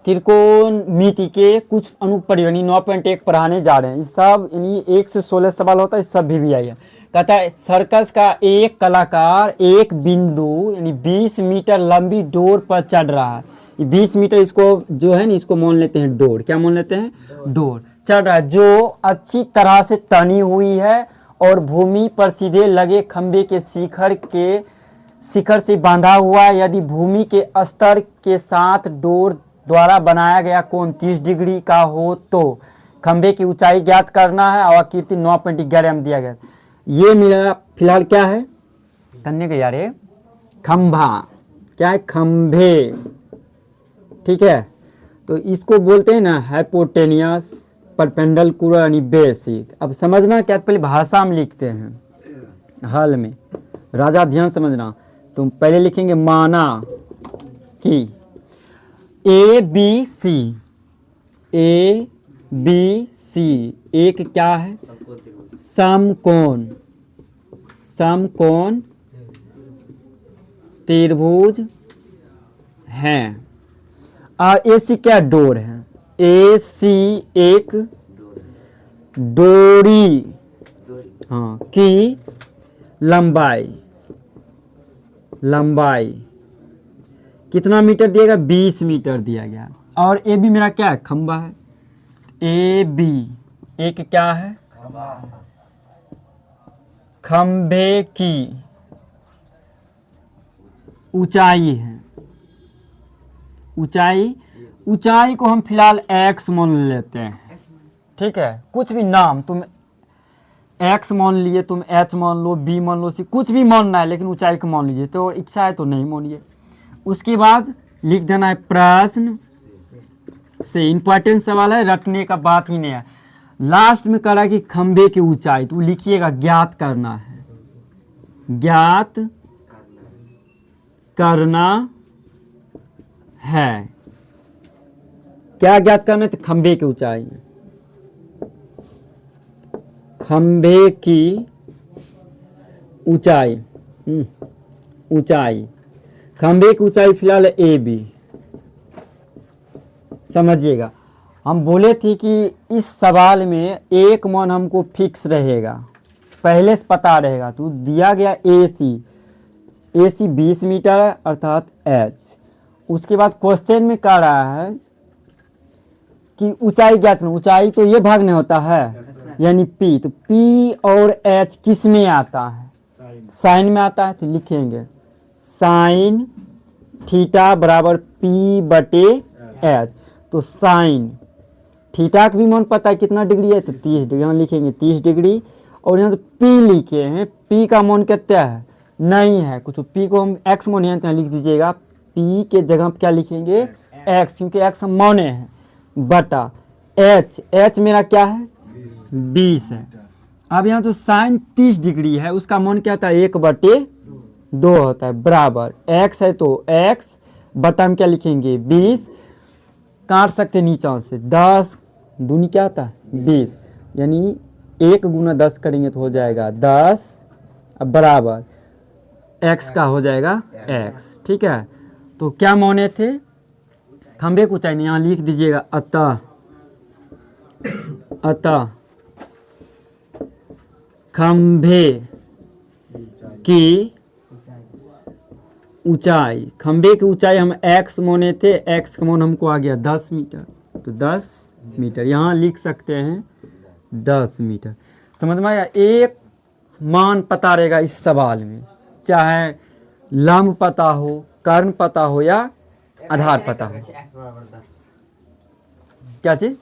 त्रिकोणमिति के कुछ अनुप्रयोग यानी 9.1 पढ़ाने जा रहे हैं। इस सब यानी 1 से 16 सवाल होता है, इस सब भी आई है। कहता है सर्कस का एक कलाकार एक बिंदु यानी 20 मीटर लंबी डोर पर चढ़ रहा है। 20 मीटर इसको जो है ना, इसको मान लेते हैं डोर। क्या मान लेते हैं? डोर। चढ़ रहा है जो अच्छी तरह से तनी हुई है और भूमि पर सीधे लगे खंभे के शिखर से बांधा हुआ है। यदि भूमि के स्तर के साथ डोर द्वारा बनाया गया कोण 30 डिग्री का हो तो खंभे की ऊंचाई ज्ञात करना है। और आकृति 9.11 में दिया गया। ये मेरा फिलहाल क्या है करने का यार, ये खंभा क्या है? खंभे। ठीक है, तो इसको बोलते हैं ना हाइपोटेनियस, परपेंडिकुलर यानी बेसिक। अब समझना क्या, पहले भाषा में लिखते हैं हाल में, राजा ध्यान समझना। तुम पहले लिखेंगे माना कि ए बी सी एक क्या है? समकोण। समकोण त्रिभुज हैं। और ए सी क्या? डोर है। ए सी एक डोरी हाँ की लंबाई कितना मीटर दिएगा? 20 मीटर दिया गया। और ए बी मेरा क्या है? खंबा है। ए बी एक क्या है? खंबे की ऊंचाई है। ऊंचाई को हम फिलहाल x मान लेते हैं। ठीक है, कुछ भी नाम तुम x मान लिए, तुम h मान लो, b मान लो, c कुछ भी मानना है, लेकिन ऊंचाई को मान लीजिए। तो इच्छा है तो नहीं मानिए। उसके बाद लिख देना है प्रश्न से। इंपॉर्टेंट सवाल है, रटने का बात ही नहीं है। लास्ट में कह रहा है कि खंबे की ऊंचाई, तो लिखिएगा ज्ञात करना है। ज्ञात करना है। क्या ज्ञात करना है? तो खंबे की ऊंचाई। खंबे की ऊंचाई खंबे की ऊंचाई फिलहाल ए बी। समझिएगा, हम बोले थे कि इस सवाल में एक मान हमको फिक्स रहेगा, पहले से पता रहेगा। तो दिया गया ए सी 20 मीटर है अर्थात h। उसके बाद क्वेश्चन में कह रहा है कि ऊंचाई ज्ञात करना। ऊंचाई तो ये भाग नहीं होता है यानी p। तो p और h किस में आता है? साइन में आता है। तो लिखेंगे साइन थीटा बराबर p बटे h। तो साइन थीटा का भी मान पता है कितना डिग्री है? तो 30 डिग्री। यहाँ लिखेंगे 30 डिग्री। और यहाँ तो p लिखे हैं, p का मान कितना है? नहीं है कुछ। p को हम x मान यहाँ लिख दीजिएगा। p के जगह पर क्या लिखेंगे? x, क्योंकि x हम माने हैं, बटा h मेरा क्या है? 20 है। अब यहाँ तो साइन 30 डिग्री है, उसका मान क्या था? 1/2 होता है, बराबर x है तो x बटा में क्या लिखेंगे? 20। काट सकते नीचे से, 10 दूनी क्या होता है? 20। यानी 1 गुना 10 करेंगे तो हो जाएगा 10। अब बराबर x का हो जाएगा x। ठीक है, तो क्या माने थे? खंबे को चाहिए, यहाँ लिख दीजिएगा अतः खंबे की ऊंचाई। खंबे की ऊंचाई हम x माने थे, x का मान हमको आ गया 10 मीटर। तो 10 मीटर यहाँ लिख सकते हैं 10 मीटर। समझ में आया? एक मान पता रहेगा इस सवाल में, चाहे लंब पता हो, कर्ण पता हो या आधार पता हो। क्या चीज?